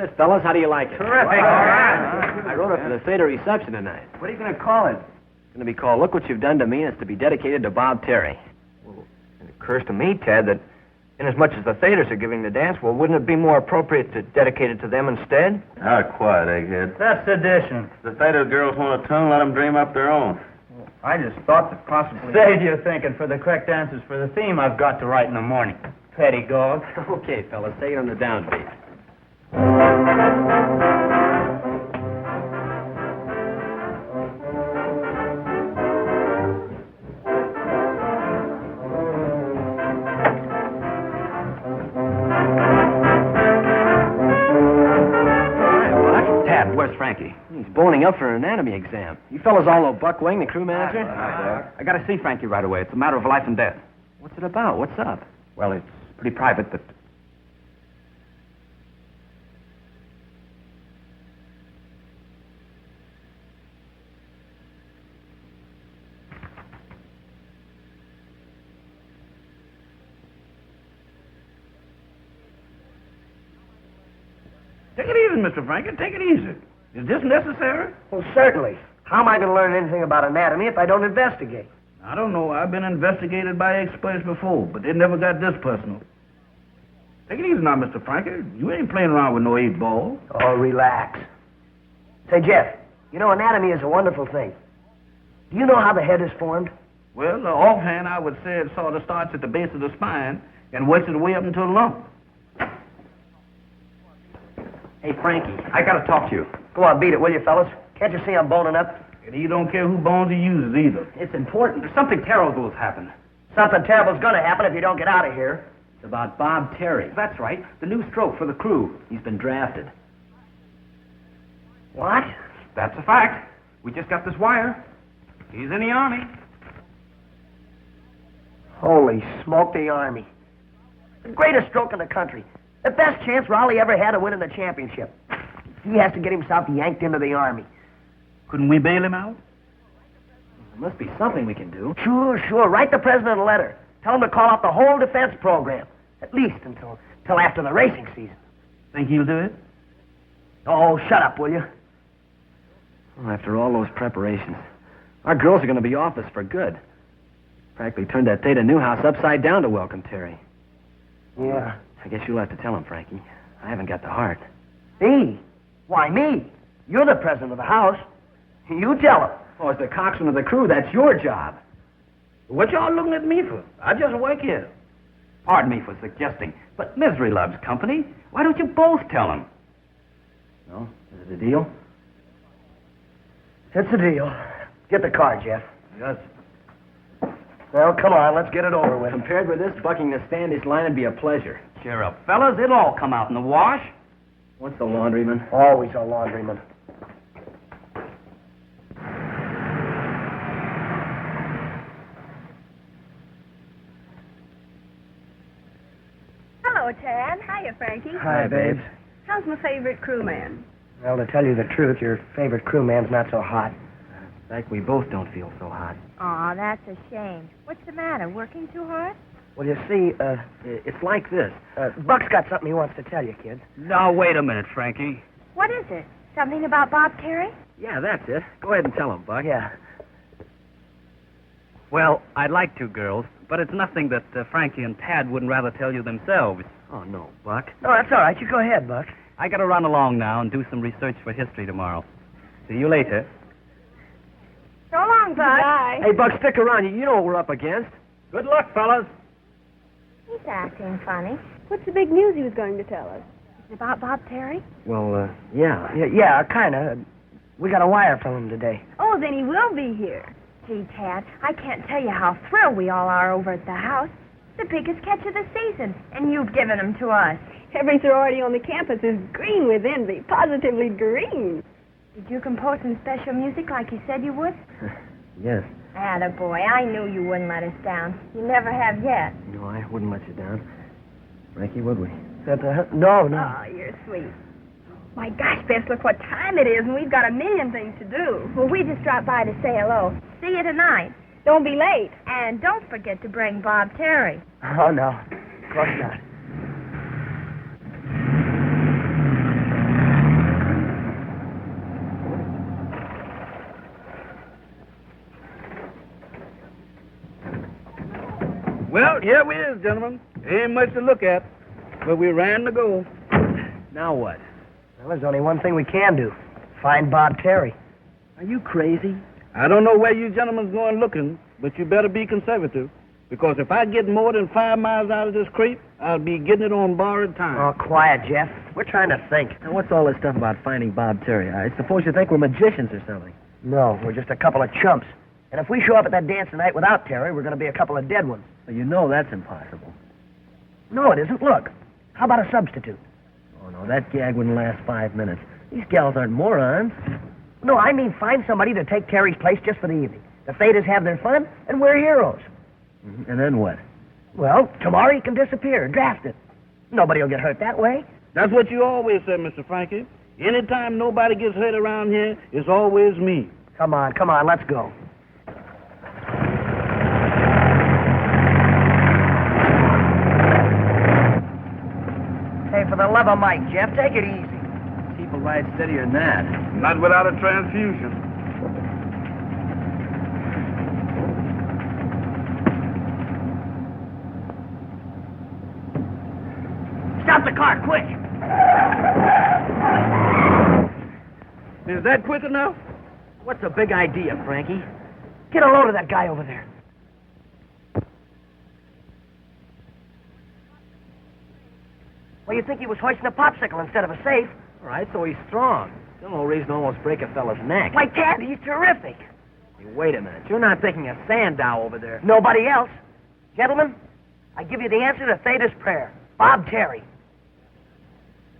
it, fellas. How do you like it? Terrific. All right. I wrote it for the theater reception tonight. What are you going to call it? It's going to be called Look What You've Done to Me, and it's to be dedicated to Bob Terry. Well, it occurs to me, Ted, that inasmuch as the theaters are giving the dance, well, wouldn't it be more appropriate to dedicate it to them instead? Quiet, egghead. That's sedition. If the theater girls want a tune, let them dream up their own. I just thought that possibly... Save your thinking. For the correct answers for the theme, I've got to write in the morning. Petty dog. Okay, fellas, take it on the downbeat. Where's Frankie? He's boning up for an anatomy exam. You fellas all know Buck Wing, the crew manager? I got to see Frankie right away. It's a matter of life and death. What's it about? What's up? Well, it's pretty private, but... Take it easy, Mr. Frankie. Take it easy. Is this necessary? Well, certainly. How am I going to learn anything about anatomy if I don't investigate? I don't know. I've been investigated by experts before, but they never got this personal. Take it easy now, Mr. Frankie. You ain't playing around with no 8-ball. Oh, relax. Say, Jeff, you know, anatomy is a wonderful thing. Do you know how the head is formed? Well, offhand, I would say it sort of starts at the base of the spine and works its way up until the lump. Hey, Frankie. I got to talk to you. Go on, beat it, will you, fellas? Can't you see I'm boning up? And he don't care who bones he uses either. It's important. There's something terrible has happened. Something terrible's going to happen if you don't get out of here. It's about Bob Terry. That's right. The new stroke for the crew. He's been drafted. What? That's a fact. We just got this wire. He's in the Army. Holy smoke, the Army. The greatest stroke in the country. The best chance Rawley ever had of winning the championship. He has to get himself yanked into the Army. Couldn't we bail him out? There must be something we can do. Sure. Write the president a letter. Tell him to call out the whole defense program. At least until after the racing season. Think he'll do it? Oh, shut up, will you? Well, after all those preparations, our girls are going to be off us for good. Practically turned that Theta Newhouse upside down to welcome Terry. Yeah. I guess you'll have to tell him, Frankie. I haven't got the heart. Me? Why, me? You're the president of the house. You tell him. Oh, as the coxswain of the crew, that's your job. What y'all looking at me for? I just work here. Pardon me for suggesting, but Misery loves company. Why don't you both tell him? No? Is it a deal? It's a deal. Get the car, Jeff. Yes. Well, come on, let's get it over with. Compared with this, bucking the standish line would be a pleasure. Cheer up, fellas. It'll all come out in the wash. What's the laundryman? Always a laundryman. Hello, Tad. Hiya, Frankie. Hi, babes. How's my favorite crewman? Well, to tell you the truth, your favorite crewman's not so hot. In fact, we both don't feel so hot. Aw, that's a shame. What's the matter? Working too hard? Well, you see, It's like this. Buck's got something he wants to tell you, kids. Now, wait a minute, Frankie. What is it? Something about Bob Terry? Yeah, that's it. Go ahead and tell him, Buck. Yeah. Well, I'd like to, girls, but it's nothing that Frankie and Tad wouldn't rather tell you themselves. Oh, no, Buck. No, that's all right. You go ahead, Buck. I got to run along now and do some research for history tomorrow. See you later. So long, Bud. Bye. Hey, Buck, stick around. You know what we're up against. Good luck, fellas. He's acting funny. What's the big news he was going to tell us? Is it about Bob Terry? Well, yeah. Yeah, kind of. We got a wire from him today. Oh, then he will be here. Gee, Tad, I can't tell you how thrilled we all are over at the house. The biggest catch of the season, and you've given him to us. Every sorority on the campus is green with envy, positively green. Did you compose some special music like you said you would? Yes. Attaboy, I knew you wouldn't let us down. You never have yet. No, I wouldn't let you down. Frankie, would we? No. Oh, you're sweet. My gosh, Bess, look what time it is, and we've got a million things to do. Well, we just dropped by to say hello. See you tonight. Don't be late. And don't forget to bring Bob Terry. Oh, no. Of course not. Well, here we is, gentlemen. Ain't much to look at, but we ran the goal. Now what? Well, there's only one thing we can do. Find Bob Terry. Are you crazy? I don't know where you gentlemen's going looking, but you better be conservative. Because if I get more than 5 miles out of this creek, I'll be getting it on borrowed time. Oh, quiet, Jeff. We're trying to think. Now, what's all this stuff about finding Bob Terry? I suppose you think we're magicians or something. No, we're just a couple of chumps. And if we show up at that dance tonight without Terry, we're going to be a couple of dead ones. Well, you know that's impossible. No, it isn't. Look. How about a substitute? Oh, no, that gag wouldn't last 5 minutes. These gals aren't morons. No, I mean find somebody to take Terry's place just for the evening. The Thetas have their fun, and we're heroes. Mm-hmm. And then what? Well, tomorrow he can disappear, drafted. Nobody will get hurt that way. That's what you always said, Mr. Frankie. Anytime nobody gets hurt around here, it's always me. Come on, let's go. Hey, for the love of Mike, Jeff, take it easy. People ride steadier than that. Not without a transfusion. Stop the car, quick! Is that quick enough? What's a big idea, Frankie? Get a load of that guy over there. Well, you'd think he was hoisting a popsicle instead of a safe. All right, so he's strong. Still no reason to almost break a fella's neck. Like that, he's terrific. Hey, wait a minute. You're not thinking of Sandow over there. Nobody else. Gentlemen, I give you the answer to Theta's prayer. Bob Terry.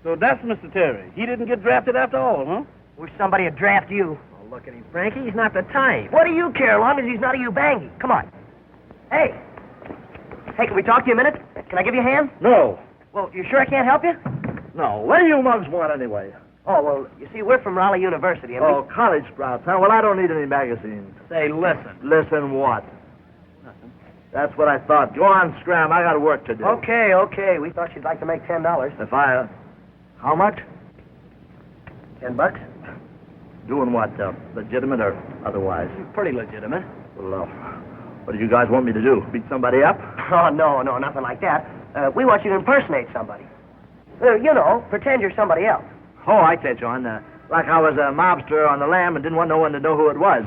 So that's Mr. Terry. He didn't get drafted after all, huh? Wish somebody would draft you. Oh, look at him, Frankie. He's not the type. What do you care, as long as he's not a Ubangi? Come on. Hey. Hey, can we talk to you a minute? Can I give you a hand? No. Well, you sure I can't help you? No. What do you mugs want anyway? Oh, well, you see, we're from Rawley University, and Oh, college sprouts, huh? Well, I don't need any magazines. Say, listen. Listen what? That's what I thought. Go on, scram. I got work to do. Okay. We thought you'd like to make $10. If I... how much? $10? Doing what? Legitimate or otherwise? Pretty legitimate. Well, what do you guys want me to do? Beat somebody up? Oh, no, nothing like that. We want you to impersonate somebody. You know, pretend you're somebody else. Oh, I catch on. Like I was a mobster on the lam and didn't want no one to know who it was.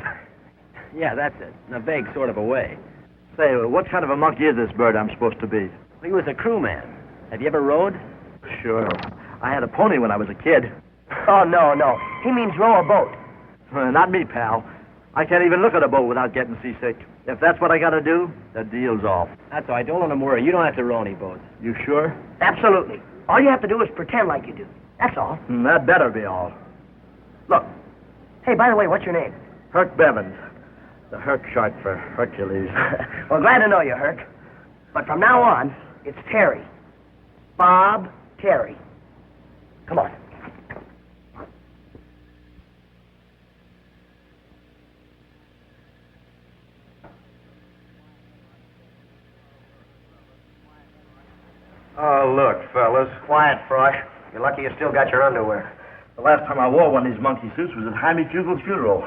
Yeah, that's it. In a vague sort of a way. Say, what kind of a monkey is this bird I'm supposed to be? He was a crewman. Have you ever rode? Sure. I had a pony when I was a kid. Oh, no. He means row a boat. Not me, pal. I can't even look at a boat without getting seasick. If that's what I gotta do, the deal's off. That's all right. Don't let him worry. You don't have to row any boats. You sure? Absolutely. All you have to do is pretend like you do. That's all. That better be all. Look, Hey, by the way, what's your name? Herc Bevins. The Herc short for Hercules. Well, glad to know you, Herc. But from now on, it's Terry. Bob Terry. Come on. Oh, look, fellas. Quiet, Frosh. You're lucky you still got your underwear. The last time I wore one of these monkey suits was at Jaime Fugel's funeral.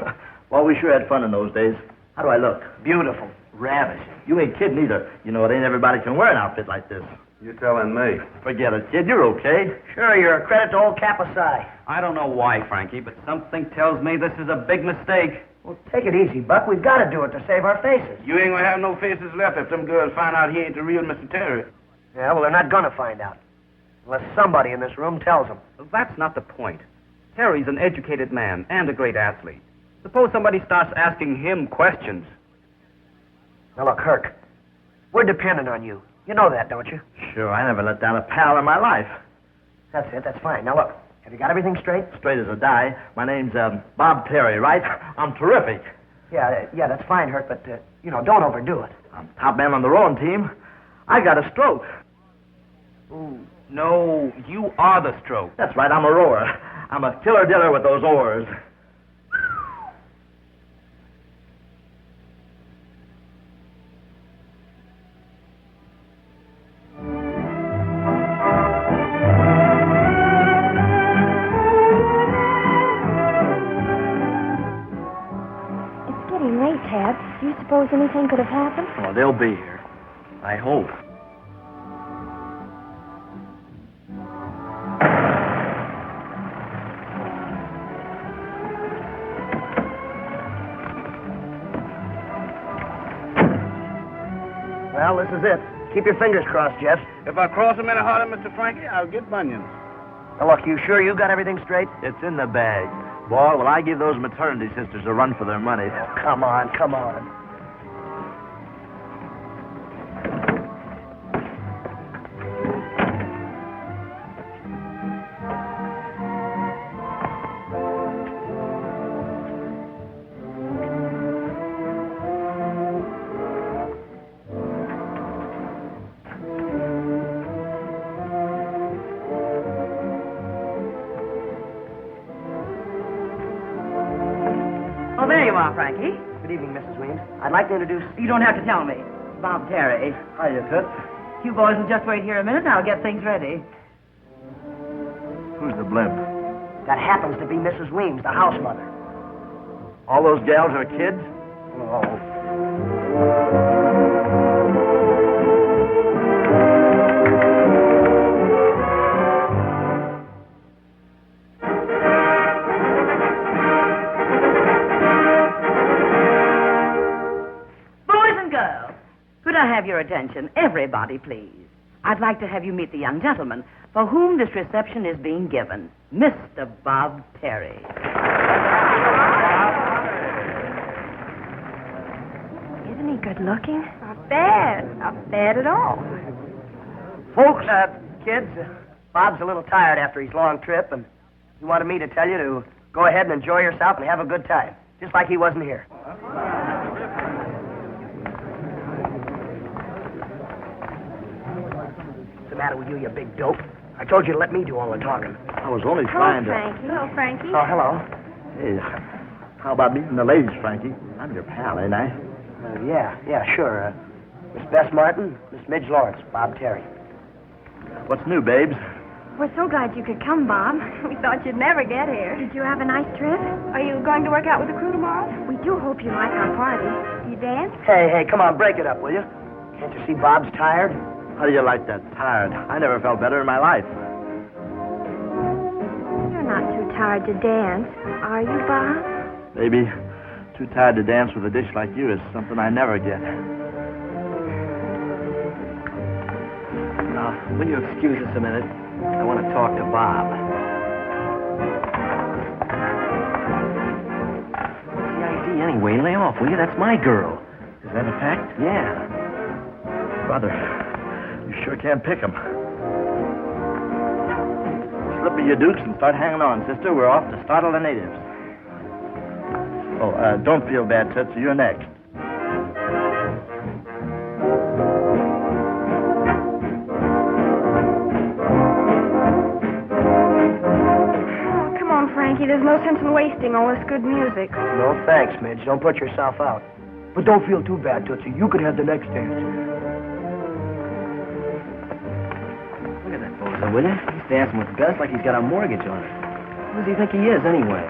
Well, we sure had fun in those days. How do I look? Beautiful. Ravishing. You ain't kidding either. You know, it ain't everybody can wear an outfit like this. You telling me? Forget it, kid. You're okay. Sure, you're a credit to old Kappa Psi. I don't know why, Frankie, but something tells me this is a big mistake. Well, take it easy, Buck. We've got to do it to save our faces. You ain't gonna have no faces left if them girls find out he ain't the real Mr. Terry. Yeah, well, they're not going to find out. Unless somebody in this room tells them. Well, that's not the point. Terry's an educated man and a great athlete. Suppose somebody starts asking him questions. Now, look, Herc, we're dependent on you. You know that, don't you? Sure, I never let down a pal in my life. That's it. That's fine. Now, look, have you got everything straight? Straight as a die. My name's Bob Terry, right? I'm terrific. Yeah, that's fine, Herc, but, don't overdo it. I'm top man on the rowing team. I got a stroke. Ooh, no, you are the stroke. That's right, I'm a rower. I'm a killer diller with those oars. It's getting late, Tad. Do you suppose anything could have happened? Oh, they'll be here. I hope. Well, this is it. Keep your fingers crossed, Jeff. If I cross him any harder, Mr. Frankie, I'll get bunions. Now, look, you sure you got everything straight? It's in the bag. Boy, will I give those maternity sisters a run for their money. Oh, come on, come on. Oh, there you are, Frankie. Good evening, Mrs. Weems. I'd like to introduce... You don't have to tell me. Bob Terry. Hiya, Toots. You boys will just wait here a minute and I'll get things ready. Who's the blimp? That happens to be Mrs. Weems, the house mother. All those gals are kids? Could I have your attention? Everybody, please. I'd like to have you meet the young gentleman for whom this reception is being given, Mr. Bob Terry. Isn't he good looking? Not bad. Not bad at all. Folks, kids, Bob's a little tired after his long trip, and he wanted me to tell you to go ahead and enjoy yourself and have a good time, just like he wasn't here. What's the matter with you big dope? I told you to let me do all the talking. I was only Hello, trying to... Frankie. Hello, Frankie. Oh, hello. Hey, how about meeting the ladies, Frankie? I'm your pal, ain't I? Yeah, sure. Miss Bess Martin, Miss Midge Lawrence, Bob Terry. What's new, babes? We're so glad you could come, Bob. We thought you'd never get here. Did you have a nice trip? Are you going to work out with the crew tomorrow? We do hope you like our party. You dance? Hey, come on, break it up, will you? Can't you see Bob's tired? How do you like that? Tired. I never felt better in my life. You're not too tired to dance, are you, Bob? Maybe too tired to dance with a dish like you is something I never get. Will you excuse us a minute? I want to talk to Bob. What's the idea anyway? Lay off, will you? That's my girl. Is that a fact? Yeah. Brother, you sure can't pick 'em. Slip of your dukes and start hanging on, sister. We're off to startle the natives. Oh, don't feel bad, Toots. You're next. Frankie, there's no sense in wasting all this good music. No thanks, Midge. Don't put yourself out. But don't feel too bad, Tootsie. You could have the next dance. Look at that bozo, will you? He's dancing with Bess like he's got a mortgage on it. Who does he think he is, anyway?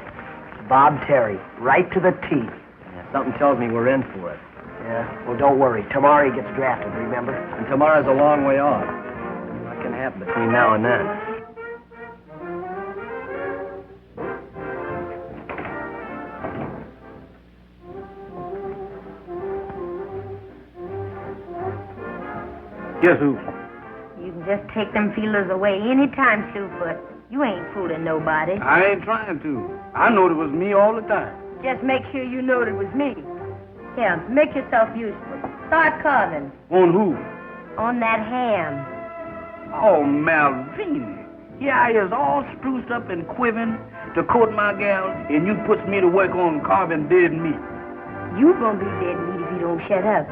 Bob Terry, right to the T. Yeah, something tells me we're in for it. Yeah, well, don't worry. Tomorrow he gets drafted, remember? And tomorrow's a long way off. What can happen between now and then? Guess who? You can just take them feelers away anytime, Slewfoot. You ain't fooling nobody. I ain't trying to. I knowed it was me all the time. Just make sure you know it was me. Here, make yourself useful. Start carving. On who? On that ham. Oh, Malvini. Here I is all spruced up and quivering to court my gal, and you puts me to work on carving dead meat. You gonna be dead meat if you don't shut up.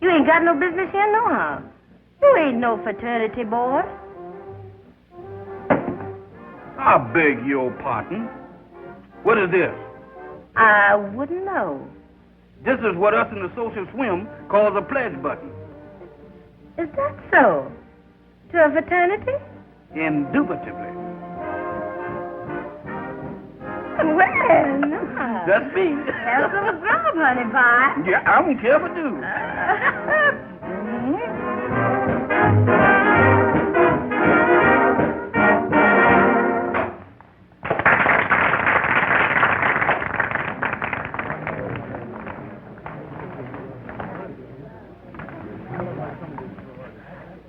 You ain't got no business here nohow. You ain't no fraternity boy. I beg your pardon. What is this? I wouldn't know. This is what us in the social swim calls a pledge button. Is that so? To a fraternity? Indubitably. Well, no. That's me. Have some grub, honey pie. Yeah, I don't care if I do.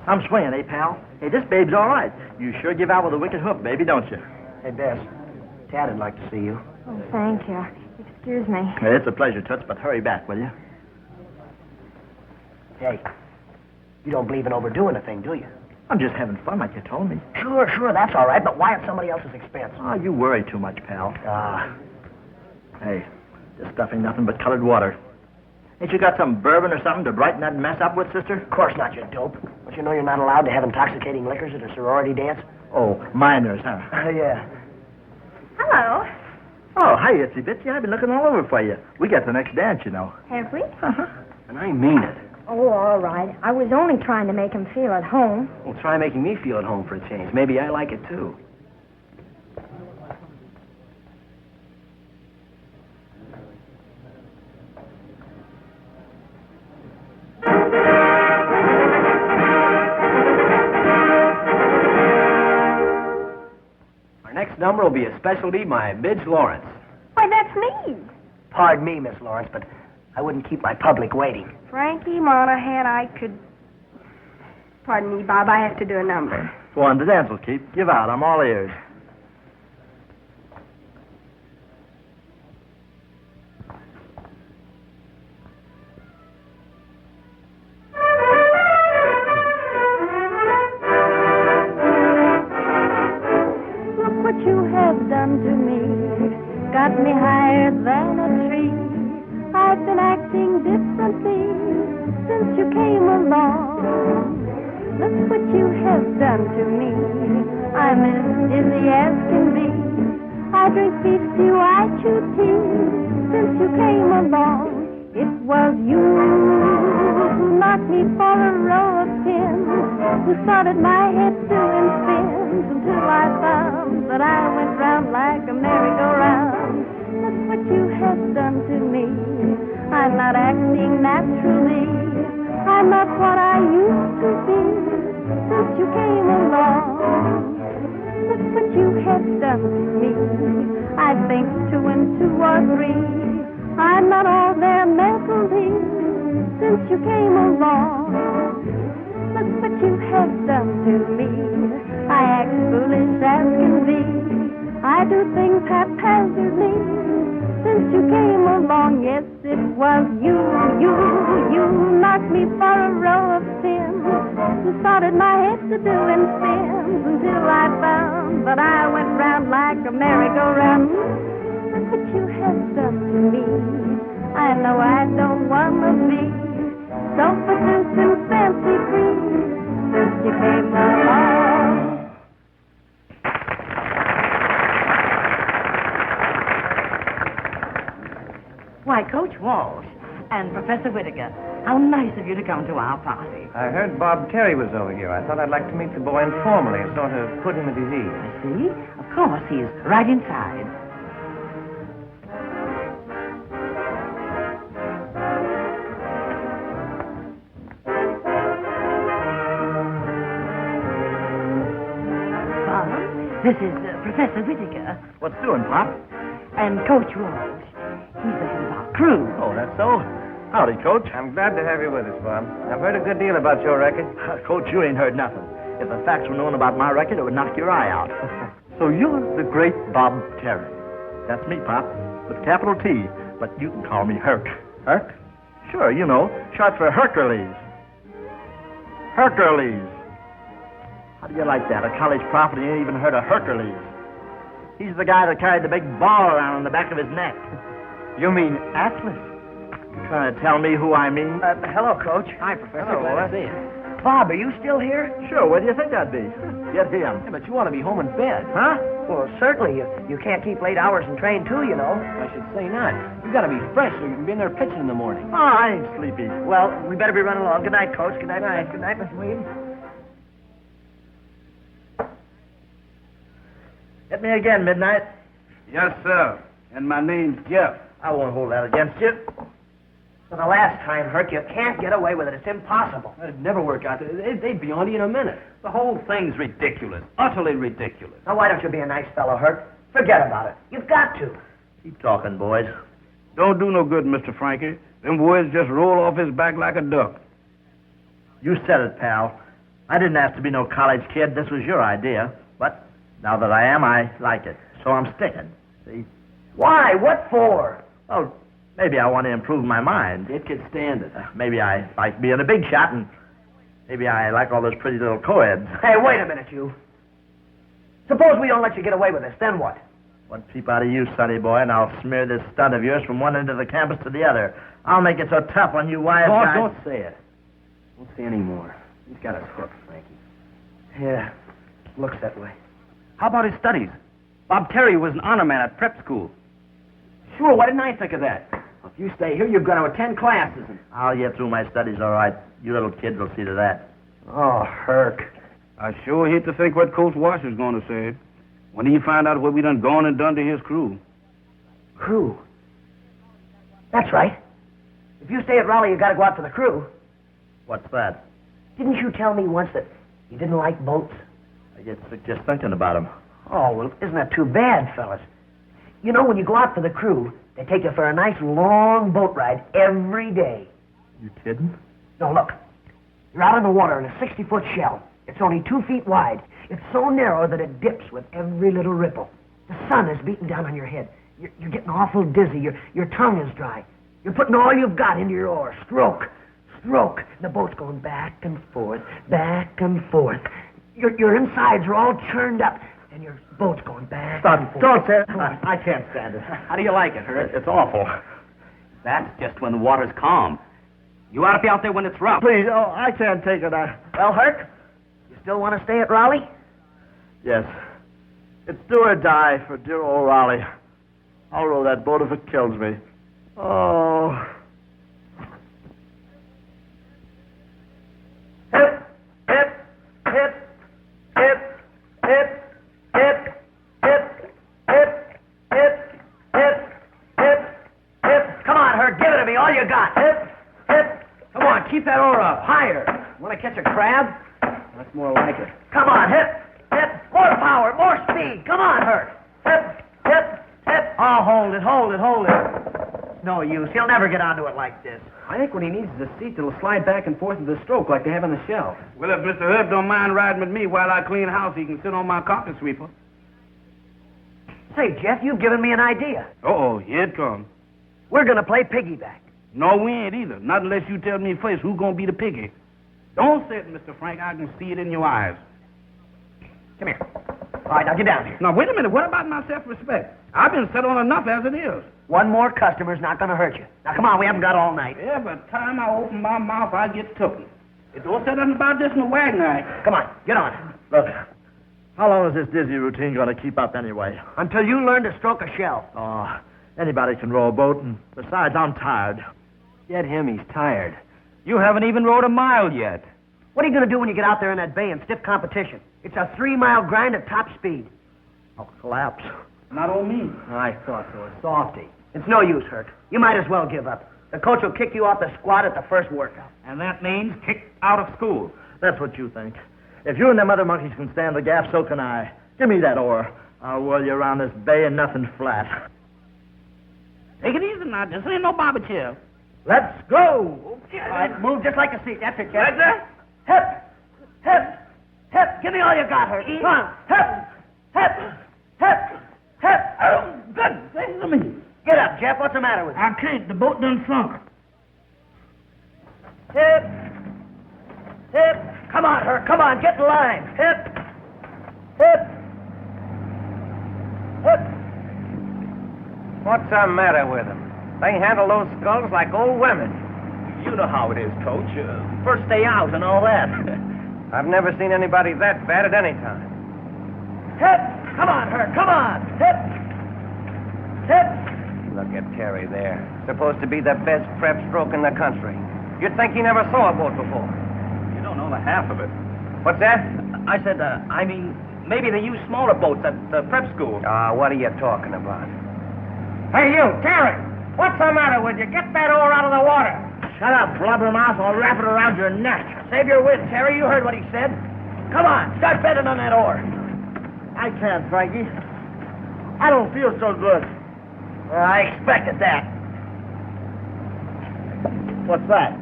I'm swinging, eh, pal? Hey, this babe's all right. You sure give out with a wicked hook, baby, don't you? Hey, Bess, Tad would like to see you. Oh, thank you. Excuse me. Hey, it's a pleasure, Toots, but hurry back, will you? Hey, you don't believe in overdoing a thing, do you? I'm just having fun like you told me. Sure, that's all right, but why at somebody else's expense? Oh, you worry too much, pal. Ah, Hey, this stuff ain't nothing but colored water. Ain't you got some bourbon or something to brighten that mess up with, sister? of course not, you dope. Don't you know you're not allowed to have intoxicating liquors at a sorority dance? Oh, minors, huh? Yeah. Hello. Oh, hi, Itsy Bitsy. I've been looking all over for you. We got the next dance, you know. Have we? And I mean it. Oh, all right. I was only trying to make him feel at home. Well, try making me feel at home for a change. Maybe I like it, too. Our next number will be a specialty by Midge Lawrence. Why, that's me. Pardon me, Miss Lawrence, but I wouldn't keep my public waiting. Frankie Monahan, I could... Pardon me, Bob, I have to do a number. Go on, the dance will keep. Give out. I'm all ears. Look what you have done to me. Got me higher than a tree. I've been acting differently since you came along. Look what you have done to me. I'm as dizzy as can be. I drink beef stew, I chew tea since you came along. It was you who knocked me for a row of pins, who started my head doing spins until I found that I went round like a merry-go-round. Look what you have done to me. I'm not acting naturally. I'm not what I used to be since you came along. Look what you have done to me. I think 2 and 2 are 3. I'm not all there mentally since you came along. Look what you have done to me. I act foolish as can be. I do things haphazardly since you came along. Yes, it was you knocked me for a row of pins, who started my head to doing spins until I found that I went round like a merry-go-round. Look what you have done to me. I know I don't want to be self-possessed and fancy-free since you came along. Why, Coach Walsh and Professor Whittaker, how nice of you to come to our party. I heard Bob Terry was over here. I thought I'd like to meet the boy informally, sort of put him at his ease. See? Of course, he's right inside. Bob, this is Professor Whittaker What's doing, Pop? and Coach Walsh. He's the head of our crew. Oh, that's so. Howdy, Coach. I'm glad to have you with us, Bob. I've heard a good deal about your record. Coach, you ain't heard nothing. If the facts were known about my record, it would knock your eye out. So you're the great Bob Terry. That's me, Pop, with capital T, but you can call me Herc. Herc? Sure, you know, short for Hercules. Hercules. How do you like that? A college prophet ain't even heard of Hercules. He's the guy that carried the big ball around on the back of his neck. You mean Atlas? You trying to tell me who I mean? Hello, Coach. Hi, Professor. Hello, Glad boy. to see you. Bob, are you still here? Sure, where do you think I'd be? Get him. Yeah, but you want to be home in bed. Huh? Well, certainly. You can't keep late hours and train, too, you know. I should say not. You got to be fresh so you can be in there pitching in the morning. Oh, I ain't sleepy. Well, we better be running along. Good night, Coach. Good night, Miss. Good night, Miss Weed. Hit me again, Midnight. Yes, sir. And my name's Jeff. I won't hold that against you. For the last time, Herc, you can't get away with it. It's impossible. It'd never work out. They'd be on you in a minute. The whole thing's ridiculous. Utterly ridiculous. Now, why don't you be a nice fellow, Herc? Forget about it. You've got to. Keep talking, boys. Don't do no good, Mr. Frankie. Them words just roll off his back like a duck. You said it, pal. I didn't ask to be no college kid. This was your idea. But now that I am, I like it. So I'm sticking. See? Why? What for? Oh, maybe I want to improve my mind. It could stand it. Maybe I like being a big shot, and maybe I like all those pretty little co-eds. Hey, wait a minute, you. Suppose we don't let you get away with this, then what? One peep out of you, sonny boy, and I'll smear this stud of yours from one end of the campus to the other. I'll make it so tough on you wise guys. Don't say it. Don't say any more. He's got us hooked, Frankie. Yeah, looks that way. How about his studies? Bob Terry was an honor man at prep school. Sure, why didn't I think of that? Well, if you stay here, you've got to attend classes. I'll get through my studies all right. You little kids will see to that. Oh, Herc. I sure hate to think what Coach Washer's going to say when he find out what we done gone and done to his crew. Crew? That's right. If you stay at Rawley, you got to go out for the crew. What's that? Didn't you tell me once that you didn't like boats? I get sick just thinking about them. Oh, well, isn't that too bad, fellas? You know, when you go out for the crew, they take you for a nice long boat ride every day. You kidding? No, look. You're out in the water in a 60-foot shell. It's only 2 feet wide. It's so narrow that it dips with every little ripple. The sun is beating down on your head. You're getting awful dizzy. Your tongue is dry. You're putting all you've got into your oar. Stroke. Stroke. And the boat's going back and forth, back and forth. Your insides are all churned up, and your boat's going back and forth. Don't say it. I can't stand it. How do you like it, Herc? It's awful. That's just when the water's calm. You ought to be out there when it's rough. Please, I can't take it. Well, Herc, you still want to stay at Rawley? Yes. It's do or die for dear old Rawley. I'll row that boat if it kills me. Oh. Hip, hip, hip, hip, hip, hip, hip, hip, hip, hip, hip, hip. Come on, Herc, give it to me, all you got. Hip, hip. Come on, keep that oar up. Higher. Want to catch a crab? That's more like it. Come on, hip, hip. More power, more speed. Come on, Herc. Hip, hip, hip. Oh, hold it, hold it, hold it. No use. He'll never get onto it like this. I think what he needs is a seat that'll slide back and forth with the stroke like they have on the shelf. Well, if Mr. Herb don't mind riding with me while I clean house, he can sit on my carpet sweeper. Say, Jeff, you've given me an idea. Uh-oh, here it comes. We're going to play piggyback. No, we ain't either. Not unless you tell me first who's going to be the piggy. Don't say it, Mr. Frank. I can see it in your eyes. Come here. All right, now get down here. Now, wait a minute. What about my self-respect? I've been set on enough as it is. One more customer's not going to hurt you. Now, come on, we haven't got all night. Every time I open my mouth, I get tooken. It don't say nothing about this in the wagon act. Come on, get on. Look, how long is this dizzy routine going to keep up anyway? Until you learn to stroke a shell. Oh, anybody can row a boat, and besides, I'm tired. Get him, he's tired. You haven't even rowed a mile yet. What are you going to do when you get out there in that bay in stiff competition? It's a 3-mile grind at top speed. I'll collapse. Not on me. I thought so. A softy. It's no use, Herc. You might as well give up. The coach will kick you off the squad at the first workout. And that means kicked out of school. That's what you think. If you and them other monkeys can stand the gaff, so can I. Give me that oar. I'll whirl you around this bay and nothing flat. Take it easy now. This ain't no barber chair. Let's go. All right, move just like a seat. That's it, Jeff. Right there? Hip, hip, hip. Give me all you got, Herc. Come on. Hip, hip, hip, hip. Oh, good things to me. Get up, Jeff. What's the matter with you? I can't. The boat done sunk. Hip, hip. Come on, Herc. Come on. Get in line. Hip, hip, hip. What's the matter with them? They handle those skulls like old women. You know how it is, Coach. First day out and all that. I've never seen anybody that bad at any time. Hip. Come on, Herc. Come on. Hip, hip. Look at Terry there. Supposed to be the best prep stroke in the country. You'd think he never saw a boat before. You don't know the half of it. What's that? I said, I mean, maybe they use smaller boats at the prep school. What are you talking about? Hey, you, Terry. What's the matter with you? Get that oar out of the water. Shut up, blubbermouth. I'll wrap it around your neck. Save your wit, Terry. You heard what he said. Come on, start bending on that oar. I can't, Frankie. I don't feel so good. I expected that. What's that?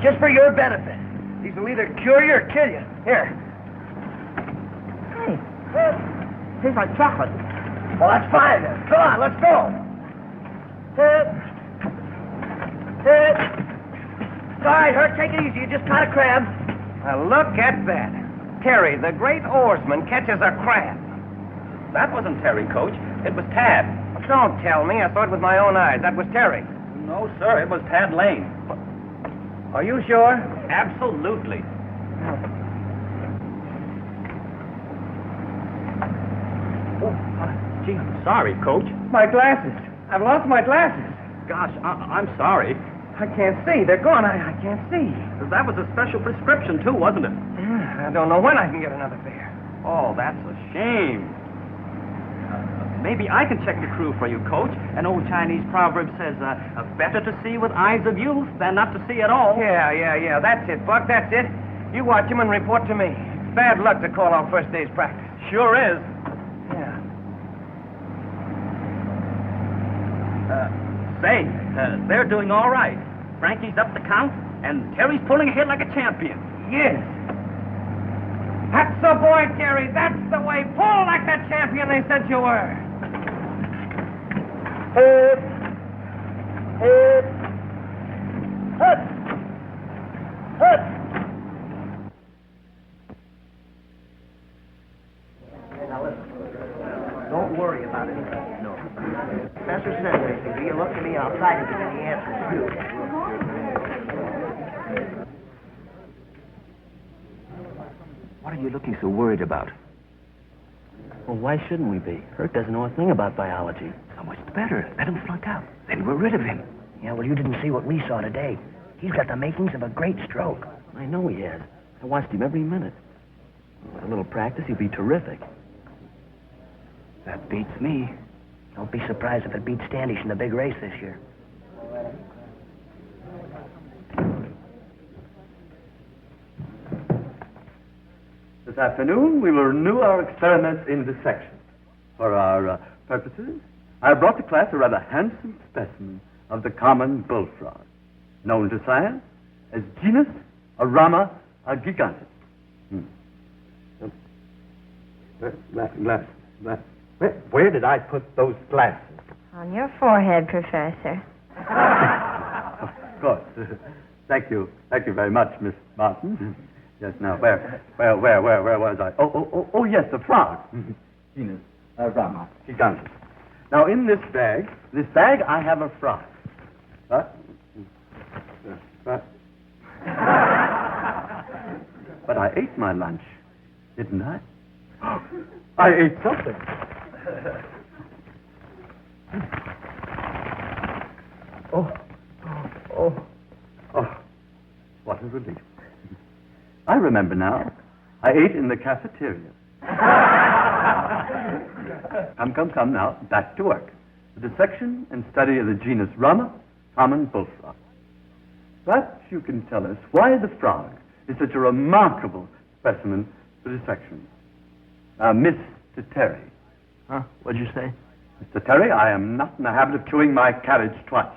Just for your benefit. These will either cure you or kill you. Here. Hey, tastes like chocolate. Well, that's fine then. Come on, let's go. All right, Herc, take it easy. You just caught a crab. Now, look at that. Terry, the great oarsman, catches a crab. That wasn't Terry, Coach. It was Tad. Don't tell me. I saw it with my own eyes. That was Terry. No, sir. It was Tad Lane. Are you sure? Absolutely. Gee, I'm sorry, Coach. My glasses. I've lost my glasses. Gosh, I'm sorry. I can't see. They're gone. I can't see. That was a special prescription, too, wasn't it? I don't know when I can get another pair. Oh, that's a shame. Maybe I can check the crew for you, Coach. An old Chinese proverb says, better to see with eyes of youth than not to see at all. Yeah. That's it, Buck. That's it. You watch him and report to me. Bad luck to call on first day's practice. Sure is. Yeah. Say, they're doing all right. Frankie's up the count, and Terry's pulling ahead like a champion. Yes. That's the boy, Terry. That's the way. Pull like that champion they said you were. Don't worry about it. No. Professor says anything. Do you look at me? I'll try to give you the answers. What are you looking so worried about? Well, why shouldn't we be? Herc doesn't know a thing about biology. So much the better. Let him flunk out. Then we're rid of him. Yeah, well, you didn't see what we saw today. He's got the makings of a great stroke. I know he has. I watched him every minute. With a little practice, he'll be terrific. That beats me. Don't be surprised if it beats Standish in the big race this year. This afternoon, we will renew our experiments in dissection. For our purposes, I have brought to class a rather handsome specimen of the common bullfrog, known to science as genus Arama gigantes. Where did I put those glasses? On your forehead, Professor. Of course. Thank you very much, Miss Martin. Yes, now, where was I? Oh, yes, the frog. Genus Arama gigantes. Now, in this bag, I have a frog. But I ate my lunch, didn't I? I ate something. Oh, what a relief. I remember now. I ate in the cafeteria. Come now, back to work. The dissection and study of the genus Rama, common bullfrog. Perhaps you can tell us why the frog is such a remarkable specimen for dissection. Now, Mr. Terry. Huh? What'd you say? Mr. Terry, I am not in the habit of chewing my cabbage twice.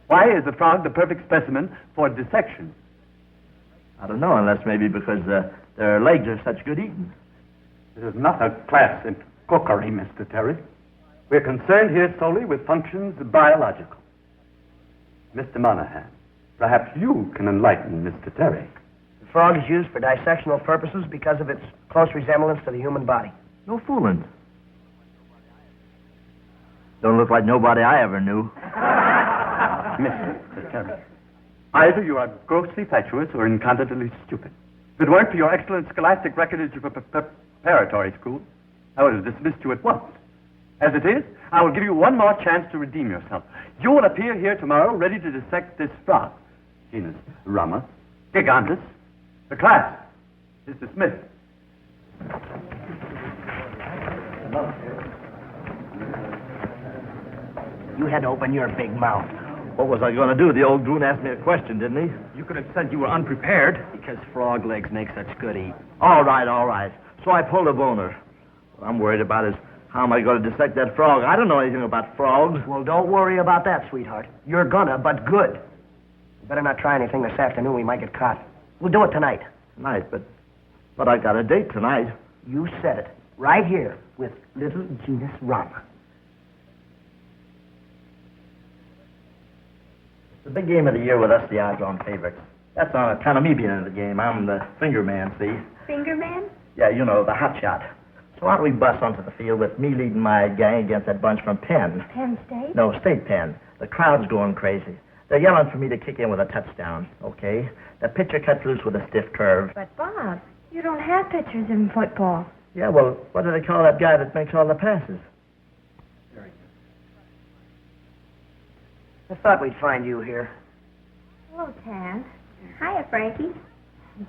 Why is the frog the perfect specimen for dissection? I don't know, unless maybe because their legs are such good eating. This is not a class in cookery, Mr. Terry. We're concerned here solely with functions biological. Mr. Monahan, perhaps you can enlighten Mr. Terry. The frog is used for dissectional purposes because of its close resemblance to the human body. No fooling. Don't look like nobody I ever knew. Mr. Terry, either you are grossly fatuous or incontinently stupid. If it weren't for your excellent scholastic record at your preparatory school, I would have dismissed you at once. As it is, I will give you one more chance to redeem yourself. You will appear here tomorrow ready to dissect this frog. Genus Rama gigantes. The class is dismissed. You had to open your big mouth. What was I going to do? The old goon asked me a question, didn't he? You could have said you were unprepared. Because frog legs make such good eat. All right. So I pulled a boner. What I'm worried about is how am I going to dissect that frog? I don't know anything about frogs. Well, don't worry about that, sweetheart. You're gonna, but good. You better not try anything this afternoon. We might get caught. We'll do it tonight. Tonight, but I got a date tonight. You said it. Right here with little Genus Rum. The big game of the year with us, the odds-on favorites. That's on account of me being in the game. I'm the finger man, see? Finger man? Yeah, you know, the hot shot. So why don't we bust onto the field with me leading my gang against that bunch from Penn? Penn State? No, State Penn. The crowd's going crazy. They're yelling for me to kick in with a touchdown, okay? The pitcher cuts loose with a stiff curve. But, Bob, you don't have pitchers in football. Yeah, well, what do they call that guy that makes all the passes? I thought we'd find you here. Hello, Tad. Hiya, Frankie.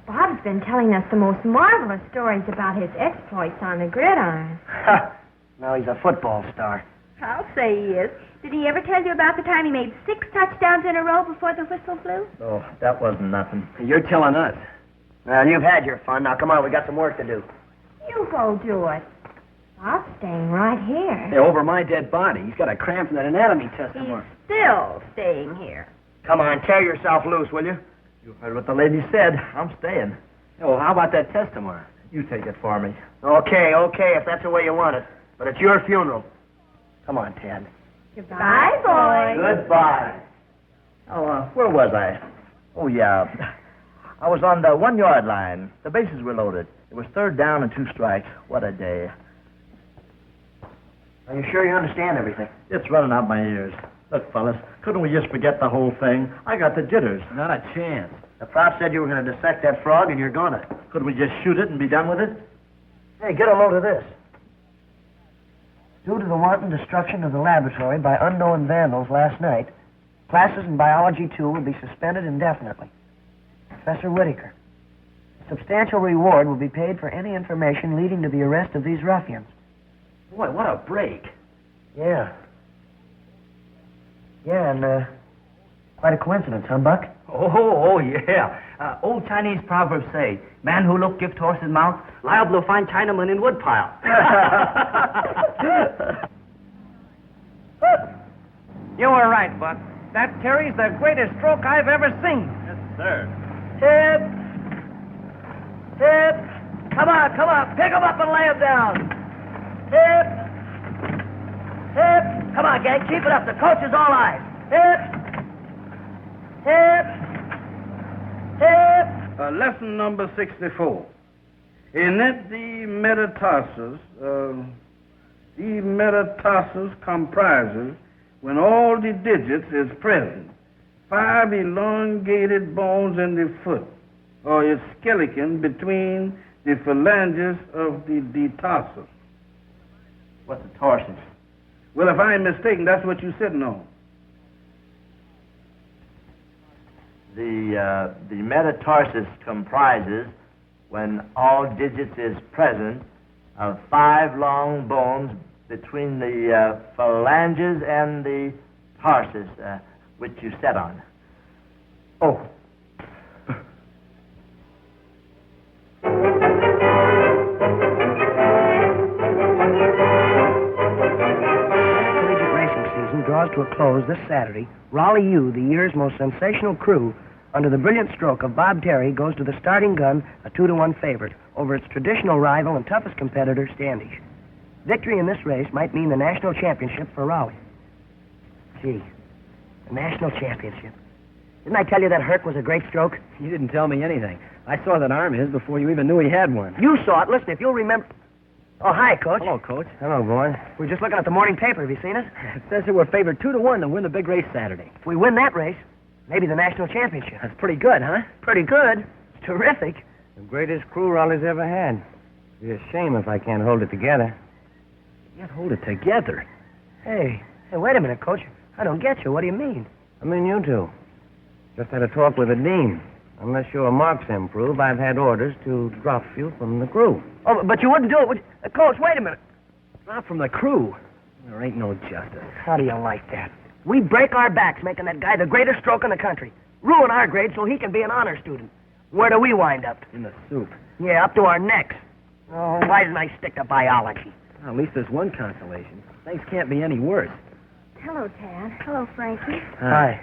Bob's been telling us the most marvelous stories about his exploits on the gridiron. Now he's a football star. I'll say he is. Did he ever tell you about the time he made 6 touchdowns in a row before the whistle flew? Oh, that wasn't nothing. You're telling us. Well, you've had your fun. Now, come on, we got some work to do. You go do it. Bob's staying right here. Hey, over my dead body. He's got a cram from that anatomy test He's tomorrow. still staying here. Come on, tear yourself loose, will you? You heard what the lady said. I'm staying. Hey, well, how about that test tomorrow? You take it for me. Okay, if that's the way you want it. But it's your funeral. Come on, Tad. Goodbye, boy. Goodbye. Oh, where was I? Oh, yeah. I was on the 1-yard line. The bases were loaded. It was 3rd down and 2 strikes. What a day. Are you sure you understand everything? It's running out my ears. Look, fellas, couldn't we just forget the whole thing? I got the jitters. Not a chance. The prop said you were going to dissect that frog, and you're gonna. Couldn't we just shoot it and be done with it? Hey, get a load of this. Due to the wanton destruction of the laboratory by unknown vandals last night, classes in Biology 2 will be suspended indefinitely. Professor Whitaker. Substantial reward will be paid for any information leading to the arrest of these ruffians. Boy, what a break. Yeah. Yeah, and quite a coincidence, huh, Buck? Oh, yeah. Old Chinese proverbs say, man who look gift horse his mouth, liable to find Chinaman in woodpile. You were right, Buck. That Terry's the greatest stroke I've ever seen. Yes, sir. Tip! Come on. Pick him up and lay him down. Tip! Come on, gang. Keep it up. The coach is all eyes. Tip! Lesson number 64. In it, the metatarsus comprises, when all the digits is present, 5 elongated bones in the foot, or its skeleton between the phalanges of the tarsus. What's a tarsus? Well, if I ain't mistaken, that's what you're sitting on. The metatarsus comprises, when all digits is present, of 5 long bones between the phalanges and the tarsus, which you sat on. Oh. Collegiate racing season draws to a close this Saturday. Rawley U, the year's most sensational crew, under the brilliant stroke of Bob Terry, goes to the starting gun, a 2-1 favorite, over its traditional rival and toughest competitor, Standish. Victory in this race might mean the national championship for Rawley. Gee, the national championship. Didn't I tell you that Herc was a great stroke? You didn't tell me anything. I saw that arm of his before you even knew he had one. You saw it. Listen, if you'll remember... Oh, hi, Coach. Hello, Coach. Hello, boy. We're just looking at the morning paper. Have you seen it? It says that we're favored 2-1 to win the big race Saturday. If we win that race, maybe the national championship. That's pretty good, huh? Pretty good. It's terrific. The greatest crew Raleigh's ever had. It'd be a shame if I can't hold it together. Can't hold it together. Hey, wait a minute, Coach. I don't get you. What do you mean? I mean you two. Just had a talk with the dean. Unless your marks improve, I've had orders to drop you from the crew. Oh, but you wouldn't do it, would you? Coach, wait a minute. Not from the crew. There ain't no justice. How do you like that? We break our backs making that guy the greatest stroke in the country. Ruin our grade so he can be an honor student. Where do we wind up? In the soup. Yeah, up to our necks. Oh, why didn't I stick to biology? Well, at least there's one consolation. Things can't be any worse. Hello, Tad. Hello, Frankie. Hi.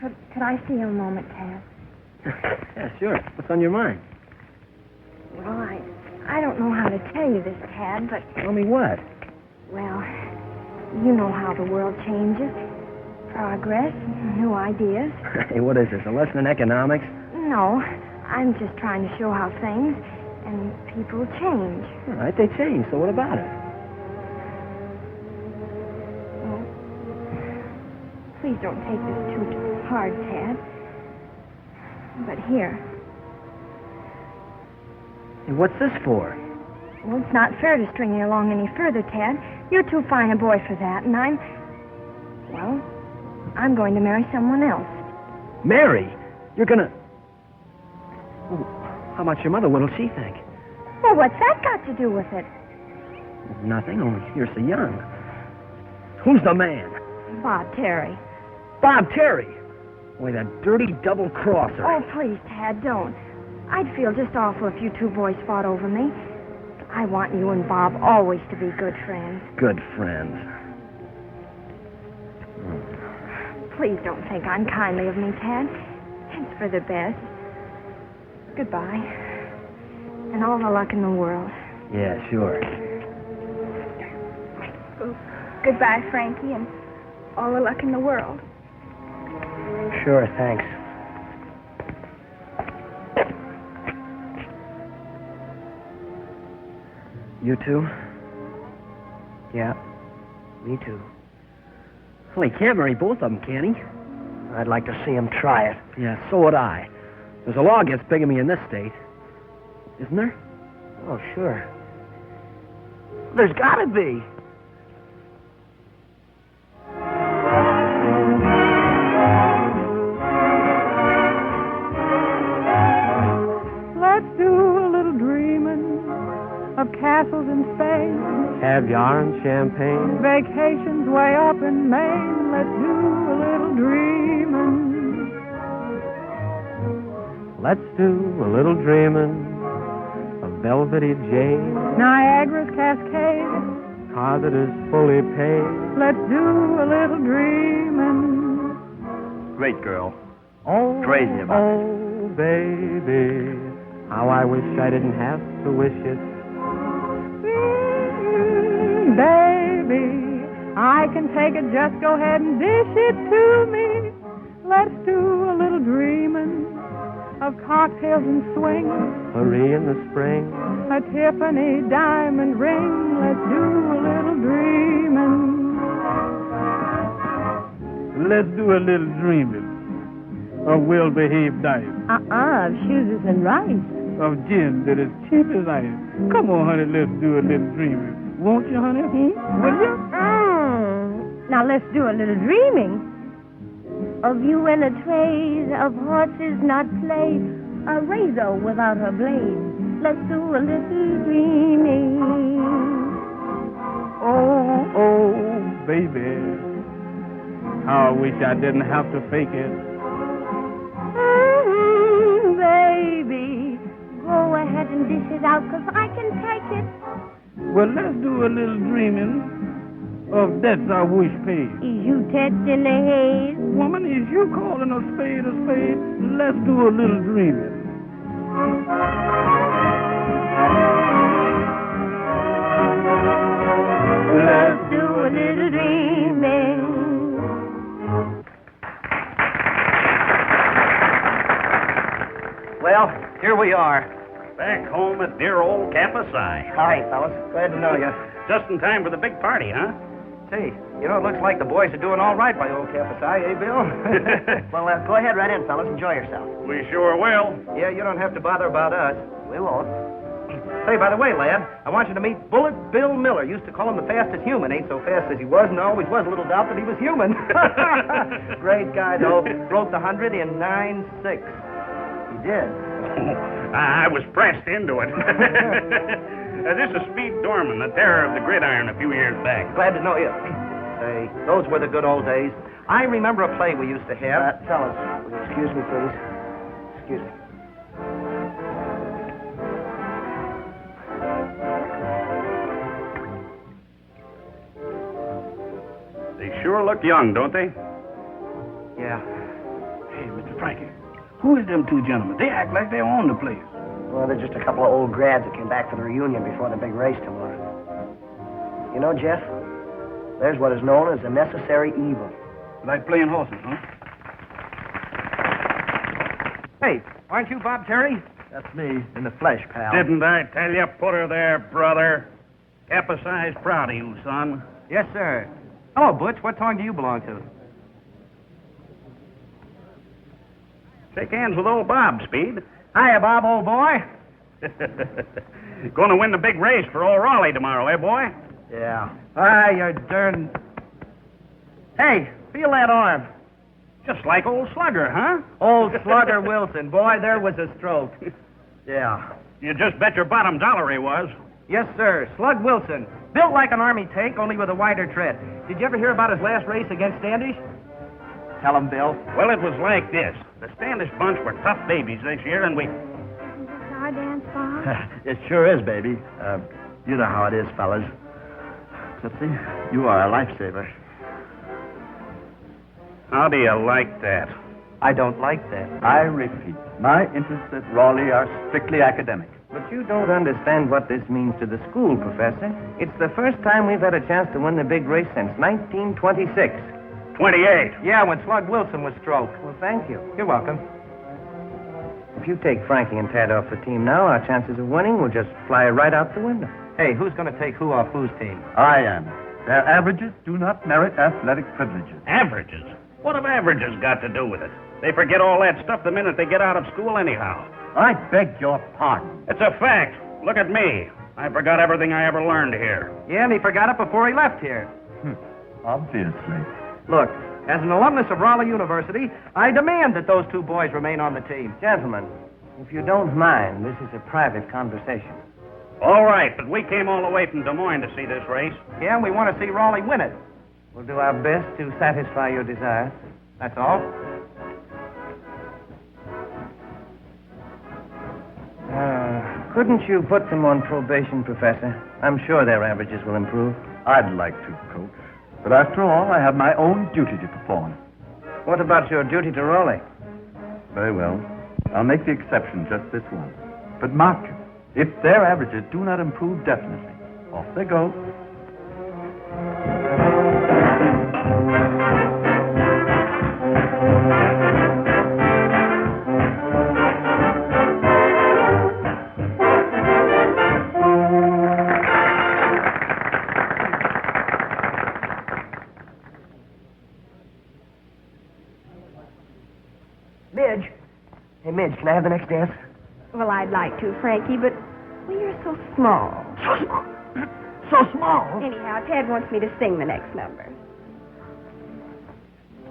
Could I see you a moment, Tad? Yeah, sure. What's on your mind? Well, I don't know how to tell you this, Tad, but... Tell me what? Well, you know how the world changes. Progress, new ideas. Hey, what is this, a lesson in economics? No, I'm just trying to show how things and people change. All right, they change, so what about it? Well, please don't take this too hard, Tad. But here. Hey, what's this for? Well, it's not fair to string you along any further, Tad. You're too fine a boy for that, and I'm going to marry someone else. Mary? You're gonna... Oh, how about your mother? What'll she think? Well, what's that got to do with it? Nothing, only you're so young. Who's the man? Bob Terry. Bob Terry? Boy, that dirty double-crosser. Oh, please, Tad, don't. I'd feel just awful if you two boys fought over me. I want you and Bob always to be good friends. Good friends. Please don't think unkindly of me, Tad. It's for the best. Goodbye. And all the luck in the world. Yeah, sure. Goodbye, Frankie, and all the luck in the world. Sure, thanks. You too? Yeah, me too. Well, he can't marry both of them, can he? I'd like to see him try it. Yeah, so would I. There's a law against bigamy in this state. Isn't there? Oh, sure. There's got to be. Let's do a little dreaming of castles in Spain, caviar and champagne, vacations way up in Maine. Let's do a little dreaming. Let's do a little dreaming of velvety jade, Niagara's cascade, car that is fully paid. Let's do a little dreaming. Great girl. Oh, Crazy about it. Oh, baby, how I wish I didn't have to wish it. Baby, I can take it, just go ahead and dish it to me. Let's do a little dreaming of cocktails and swing, Paris in the spring, a Tiffany diamond ring. Let's do a little dreaming. Let's do a little dreaming of well-behaved diet, of shoes and rice. of gin that is cheap as ice. Come on, honey, let's do a little dreaming. Won't you, honey? Will you? Now let's do a little dreaming of you in a trays of horses not played, a razor without her blade. Let's do a little dreaming. Oh, baby, how I wish I didn't have to fake it. Baby, go ahead and dish it out, 'cause I can take it. Well, let's do a little dreaming of debts I wish paid. Is you touching the haze? Woman, is you calling a spade a spade? Let's do a little dreaming. Let's do a little dreaming. Well, here we are. Back home at dear old Campus I. Hi, fellas. Glad to know you. Just in time for the big party, huh? Say, you know, it looks like the boys are doing all right by old Campus I, eh, Bill? Well, go ahead right in, fellas. Enjoy yourself. We sure will. Yeah, you don't have to bother about us. We won't. Say, by the way, lad, I want you to meet Bullet Bill Miller. Used to call him the fastest human. Ain't so fast as he was, and always was a little doubt that he was human. Great guy, though. Broke the 100 in 9.6. He did. I was pressed into it. This is Speed Dorman, the terror of the gridiron a few years back. Glad to know you. Say, those were the good old days. I remember a play we used to have. Fellas, will you excuse me, please? Excuse me. They sure look young, don't they? Yeah. Hey, Mr. Frankie, who is them two gentlemen? They act like they own the place. Well, they're just a couple of old grads that came back for the reunion before the big race tomorrow. You know, Jeff, there's what is known as a necessary evil. Like playing horses, huh? Hey, aren't you Bob Terry? That's me, in the flesh, pal. Didn't I tell you? Put her there, brother. Kappa size proud of you, son. Yes, sir. Hello, Butch. What tongue do you belong to? Shake hands with old Bob, Speed. Hiya, Bob, old boy. Going to win the big race for old Rawley tomorrow, eh, boy? Yeah. Ah, you're darn... Hey, feel that arm. Just like old Slugger, huh? Old Slugger Wilson. Boy, there was a stroke. Yeah. You just bet your bottom dollar he was. Yes, sir. Slug Wilson. Built like an army tank, only with a wider tread. Did you ever hear about his last race against Standish? Tell him, Bill. Well, it was like this. The Standish bunch were tough babies this year, and we... Our dance, Bob? It sure is, baby. You know how it is, fellas. Tootsie, you are a lifesaver. How do you like that? I don't like that. I repeat, my interests at Rawley are strictly academic. But you don't understand what this means to the school, Professor. It's the first time we've had a chance to win the big race since 1926. 28. Yeah, when Slug Wilson was stroked. Well, thank you. You're welcome. If you take Frankie and Tad off the team now, our chances of winning will just fly right out the window. Hey, who's going to take who off whose team? I am. Their averages do not merit athletic privileges. Averages? What have averages got to do with it? They forget all that stuff the minute they get out of school anyhow. I beg your pardon. It's a fact. Look at me. I forgot everything I ever learned here. Yeah, and he forgot it before he left here. Obviously. Look, as an alumnus of Rawley University, I demand that those two boys remain on the team. Gentlemen, if you don't mind, this is a private conversation. All right, but we came all the way from Des Moines to see this race. Yeah, and we want to see Rawley win it. We'll do our best to satisfy your desires. That's all. Couldn't you put them on probation, Professor? I'm sure their averages will improve. I'd like to, Coach. But after all, I have my own duty to perform. What about your duty to Rawley? Very well. I'll make the exception just this once. But mark you, if their averages do not improve definitely, off they go. Midge. Hey, Midge, can I have the next dance? Well, I'd like to, Frankie, but well, you're so small. So small. So small. Anyhow, Ted wants me to sing the next number.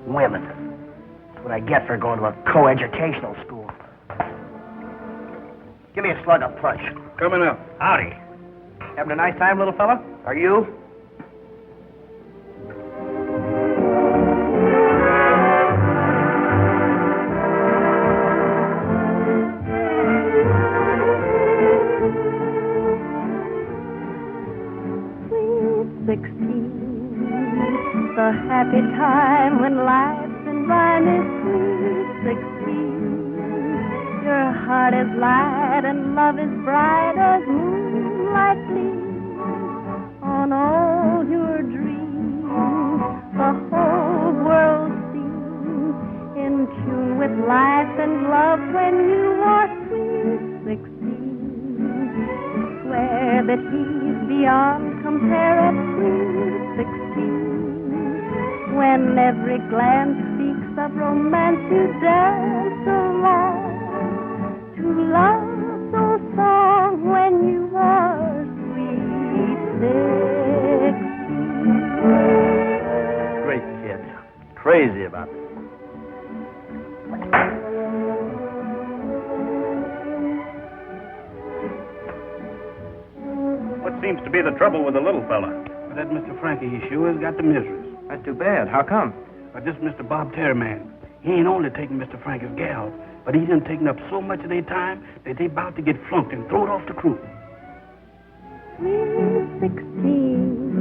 Women. That's what I get for going to a co-educational school. Give me a slug of punch. Coming up. Howdy. Having a nice time, little fella? Are you? The happy time when life's in rhyme is sweet 16. Your heart is light and love is bright as moonlight gleams on all your dreams. The whole world seems in tune with life and love when you are sweet 16. Swear that he's beyond compare at sweet 16. When every glance speaks of romance, you dance along to love's old song when you are sweet 16. Great kid. Crazy about it. seems to be the trouble with the little fella? But that Mr. Frankie, he sure has got the miseries. That's too bad. How come? But this Mr. Bob Terry man, he ain't only taking Mr. Frankie's gal, but he done taken up so much of their time that they about to get flunked and thrown off the crew. Sweet 16,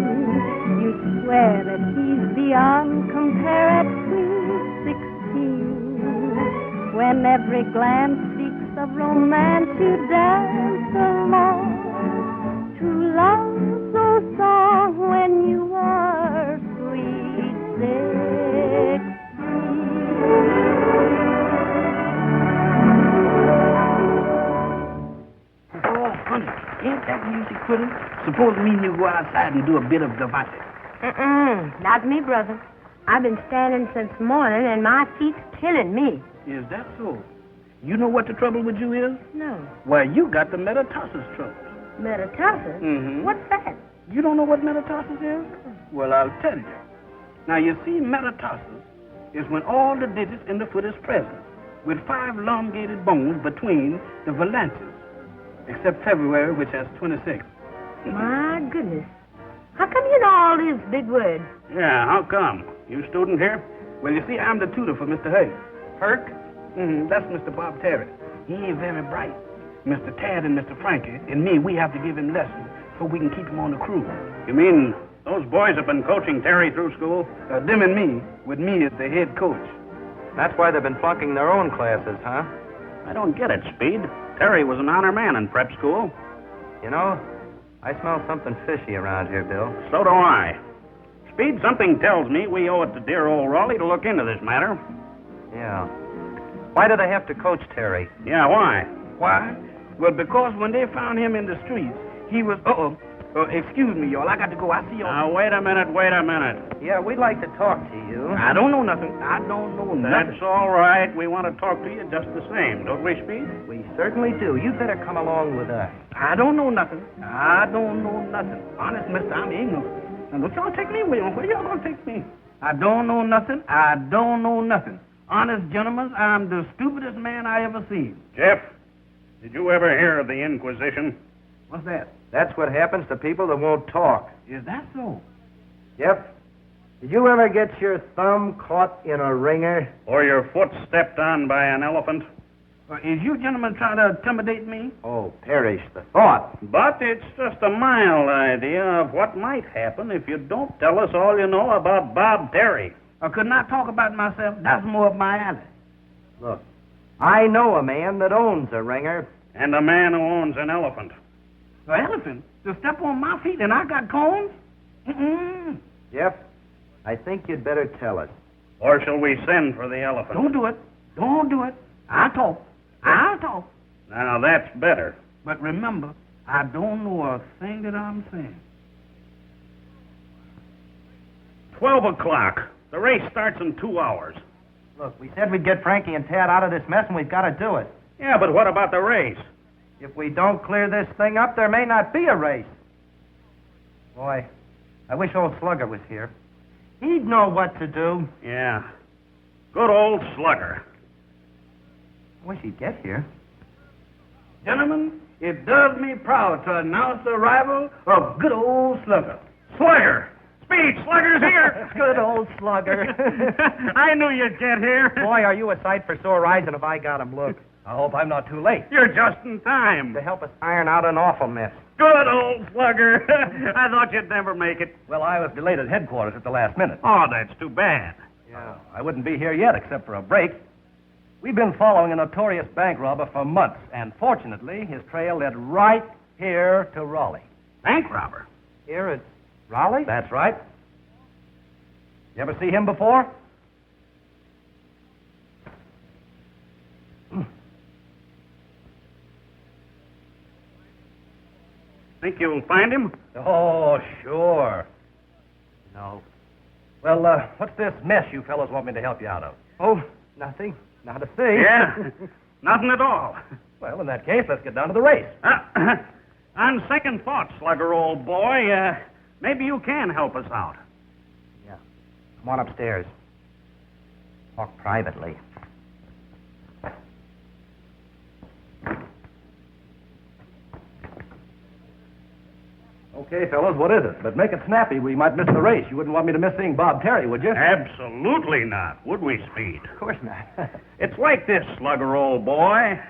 you swear that he's beyond compare at sweet 16. When every glance speaks of romance, you dance along to love's old song when you are sweet 16. Oh, honey, ain't that music pretty? Suppose me and you go outside and do a bit of debate. Not me, brother. I've been standing since morning, and my feet's killing me. Is that so? You know what the trouble with you is? No. Why, you got the metatarsus trouble. Metatarsus? Mm-hmm. What's that? You don't know what metatarsus is? Well, I'll tell you. Now, you see, metatarsus is when all the digits in the foot is present, with 5 elongated bones between the phalanges, except February, which has 26. My goodness. How come you know all these big words? Yeah, how come? You student here? Well, you see, I'm the tutor for Mr. Hay. Herc? That's Mr. Bob Terry. He ain't very bright. Mr. Tad and Mr. Frankie and me, we have to give him lessons so we can keep him on the crew. You mean those boys have been coaching Terry through school? Them and me, with me as the head coach. That's why they've been flunking their own classes, huh? I don't get it, Speed. Terry was an honor man in prep school. You know, I smell something fishy around here, Bill. So do I. Speed, something tells me we owe it to dear old Rawley to look into this matter. Yeah. Why do they have to coach Terry? Yeah, why? Why? Well, because when they found him in the streets, he was... excuse me, y'all. I got to go. I see y'all. Now, wait a minute. Yeah, we'd like to talk to you. I don't know nothing. I don't know nothing. That's all right. We want to talk to you just the same, don't we, Speed? We certainly do. You'd better come along with us. I don't know nothing. Honest, mister, I'm ignorant. Now, don't y'all take me away. Where y'all gonna take me? I don't know nothing. Honest gentlemen, I'm the stupidest man I ever seen. Jeff, did you ever hear of the Inquisition? What's that? That's what happens to people that won't talk. Is that so? Yep. Did you ever get your thumb caught in a ringer? Or your foot stepped on by an elephant? Is you gentlemen trying to intimidate me? Oh, perish the thought. But it's just a mild idea of what might happen if you don't tell us all you know about Bob Terry. I could not talk about myself. That's more up my alley. Look, I know a man that owns a ringer. And a man who owns an elephant. An elephant? To step on my feet and I got cones? Jeff, I think you'd better tell us. Or shall we send for the elephant? Don't do it. I'll talk. Now, that's better. But remember, I don't know a thing that I'm saying. 12 o'clock. The race starts in 2 hours. Look, we said we'd get Frankie and Tad out of this mess, and we've got to do it. Yeah, but what about the race? If we don't clear this thing up, there may not be a race. Boy, I wish old Slugger was here. He'd know what to do. Yeah. Good old Slugger. I wish he'd get here. Gentlemen, it does me proud to announce the arrival of good old Slugger. Slugger! Speed, Slugger's here! Good old Slugger. I knew you'd get here. Boy, are you a sight for sore eyes, and have I got him. Look. I hope I'm not too late. You're just in time. To help us iron out an awful mess. Good old Slugger. I thought you'd never make it. Well, I was delayed at headquarters at the last minute. Oh, that's too bad. Yeah, I wouldn't be here yet except for a break. We've been following a notorious bank robber for months, and fortunately, his trail led right here to Raleigh. Bank robber? Here at Raleigh? That's right. You ever see him before? Think you'll find him? Oh, sure. No. Well, what's this mess you fellows want me to help you out of? Oh, nothing. Not a thing. Yeah, nothing at all. Well, in that case, let's get down to the race. On second thought, Slugger, old boy, maybe you can help us out. Yeah. Come on upstairs. Talk privately. Okay, fellas, what is it? But make it snappy. We might miss the race. You wouldn't want me to miss seeing Bob Terry, would you? Absolutely not, would we, Speed? Of course not. It's like this, Slugger, old boy.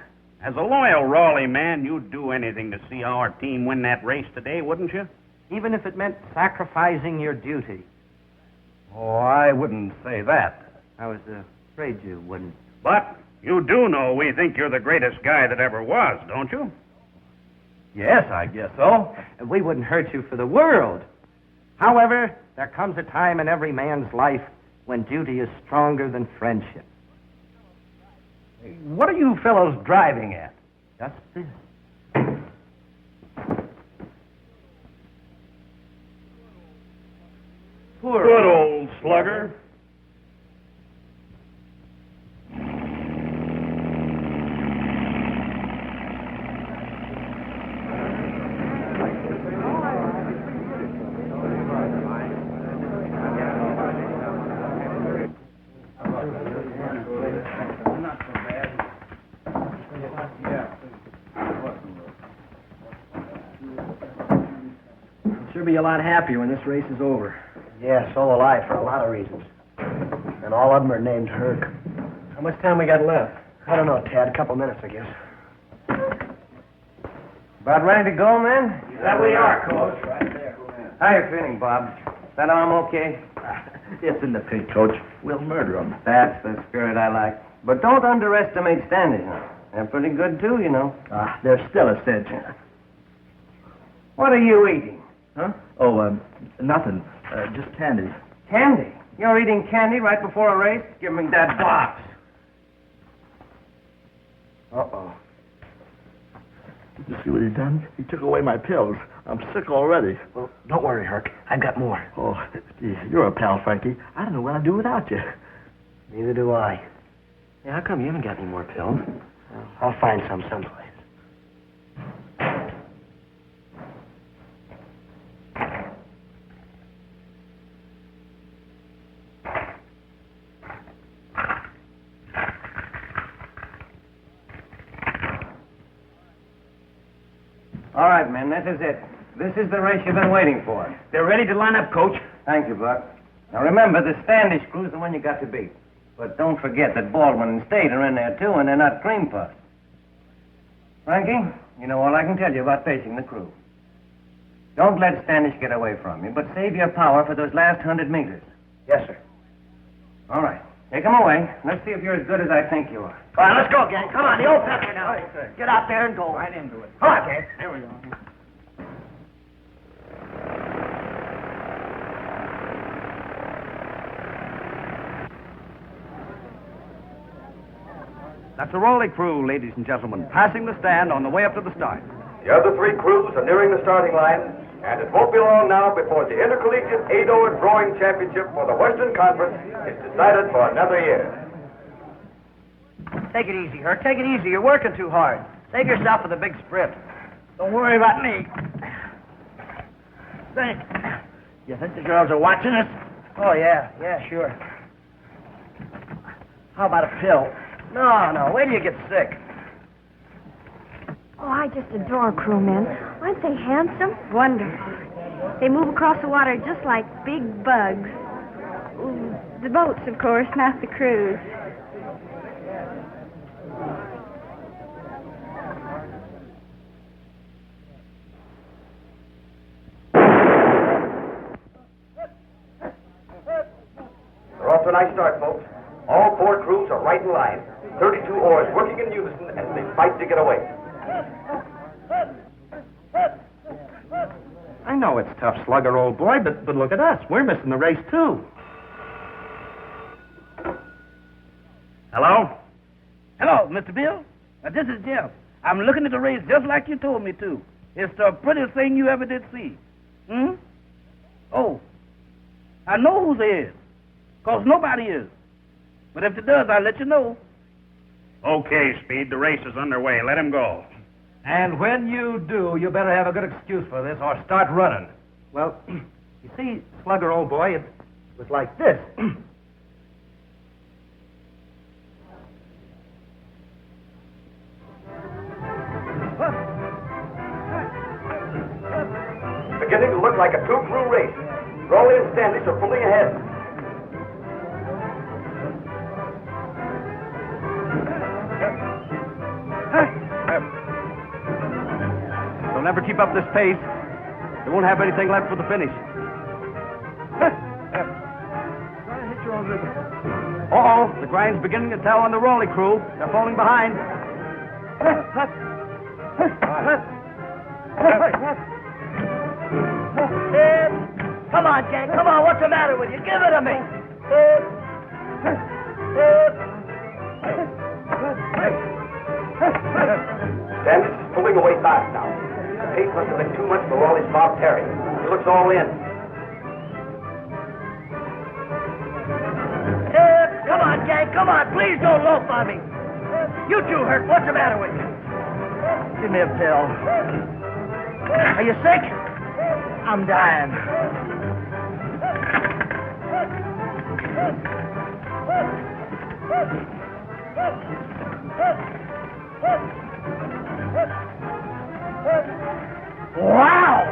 As a loyal Rawley man, you'd do anything to see our team win that race today, wouldn't you? Even if it meant sacrificing your duty. Oh, I wouldn't say that. I was afraid you wouldn't. But you do know we think you're the greatest guy that ever was, don't you? Yes, I guess so. And we wouldn't hurt you for the world. However, there comes a time in every man's life when duty is stronger than friendship. What are you fellows driving at? Just this. Good old Slugger. Sure be a lot happier when this race is over. Yeah, so will I, for a lot of reasons. And all of them are named Herc. How much time we got left? I don't know, Tad. A couple minutes, I guess. About ready to go, man? That we are, Coach. Right there. How you feeling, Bob? That arm okay? It's in the pink, Coach. We'll murder him. That's the spirit I like. But don't underestimate Standish now. They're pretty good, too, you know. There's still a cinch. What are you eating? Huh? Oh, nothing. Just candy. Candy? You're eating candy right before a race? Give me that box. Uh-oh. Did you see what he done? He took away my pills. I'm sick already. Well, don't worry, Herc. I've got more. Oh, gee, you're a pal, Frankie. I don't know what I'd do without you. Neither do I. Yeah, how come you haven't got any more pills? Well, I'll find some someplace. All right, men, this is it. This is the race you've been waiting for. They're ready to line up, Coach. Thank you, Buck. Now, remember, the Standish crew's the one you got to beat. But don't forget that Baldwin and State are in there, too, and they're not cream puffs. Frankie, you know all I can tell you about facing the crew. Don't let Standish get away from you, but save your power for those last 100 meters. Yes, sir. All right. Take them away. Let's see if you're as good as I think you are. All right, let's go, gang. Come on, the old pepper now. Get out there and go. Right into it. Come on, gang. There we go. That's the Rawley crew, ladies and gentlemen, passing the stand on the way up to the start. The other three crews are nearing the starting line, and it won't be long now before the Intercollegiate 8-hour Drawing Championship for the Western Conference is decided for another year. Take it easy, Herc. Take it easy. You're working too hard. Save yourself for the big sprint. Don't worry about me. You think the girls are watching us? Oh, yeah. Yeah, sure. How about a pill? No. Wait till you get sick. Oh, I just adore crewmen. Aren't they handsome? Wonderful. They move across the water just like big bugs. Ooh, the boats, of course, not the crews. They're off to a nice start, folks. All four crews are right in line. 32 oars working in unison as they fight to get away. I know it's tough, Slugger, old boy, but look at us. We're missing the race, too. Hello? Hello, Mr. Bill. This is Jeff. I'm looking at the race just like you told me to. It's the prettiest thing you ever did see. Oh, I know who's there is, 'cause nobody is. But if it does, I'll let you know. Okay, Speed, the race is underway. Let him go. And when you do, you better have a good excuse for this or start running. Well, you see, Slugger, old boy, it was like this. Beginning look like a two-crew race. Rawley and Standish are pulling ahead. They'll never keep up this pace. They won't have anything left for the finish. Uh-oh, the grind's beginning to tell on the Rawley crew. They're falling behind. Come on, Jack. Come on. What's the matter with you? Give it to me. Standish is pulling away fast now. The pace must have been too much for Rawley's Bob Terry. He looks all in. Come on, Jack. Come on. Please don't loaf on me. You two hurt. What's the matter with you? Give me a pill. Are you sick? I'm dying. Wow!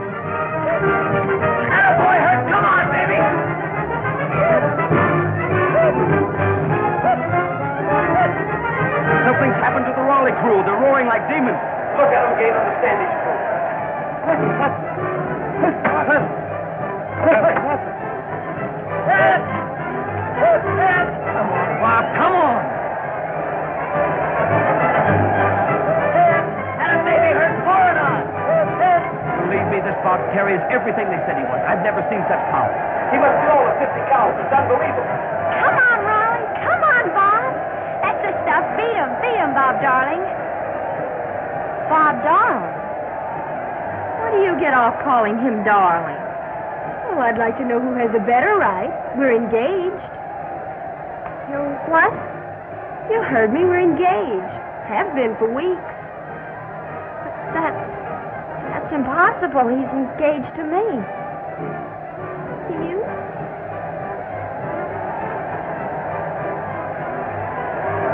Attaboy, Hurt. Come on, baby. Something's happened to the Rawley crew. They're roaring like demons. Look at them gain on the Standish crew. Come on, Bob. Come on. Had a baby Hurt. Pour it on. Believe me, this Bob Terry is everything they said he was. I've never seen such power. He must be over 50 cows. It's unbelievable. Come on, Rawley. Come on, Bob. That's the stuff. Beat him. Beat him, Bob, darling. Bob, darling? What do you get off calling him darling? Well, I'd like to know who has the better right. We're engaged. You what? You heard me. We're engaged. Have been for weeks. That's impossible. He's engaged to me. To you?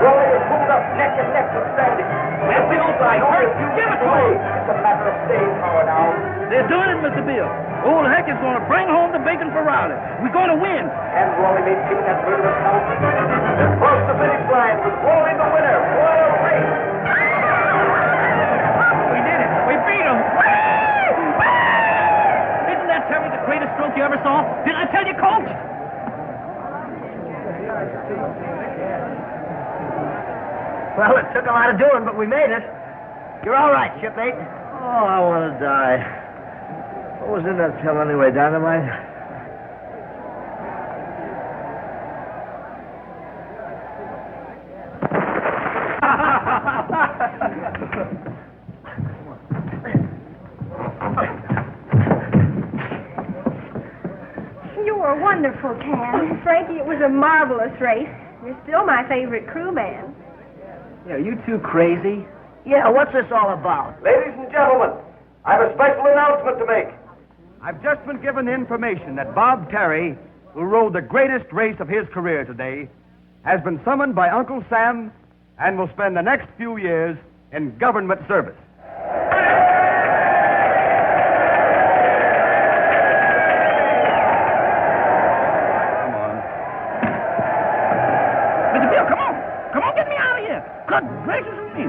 Rawley is pulled up neck and neck with Standish. That's the old line. Give it to him. It's a matter of staying power now. They're doing it, Mr. Bill. Old Heck is going to bring home the bacon for Rawley. We're going to win. And Rawley may keep that murderous count. They're across the finish line with Rawley the winner. What a race! We did it. We beat him. Isn't that Terry the greatest stroke you ever saw? Did I tell you, Coach? Well, it took a lot of doing, but we made it. You're all right, shipmate. Oh, I want to die. What was in that pill anyway, dynamite? You were wonderful, Cam. Frankie, it was a marvelous race. You're still my favorite crewman. Yeah, are you two crazy? Yeah, what's this all about? Ladies and gentlemen, I have a special announcement to make. I've just been given the information that Bob Terry, who rode the greatest race of his career today, has been summoned by Uncle Sam and will spend the next few years in government service. Mr. Bill, come on. Come on, get me out of here. Good gracious of me.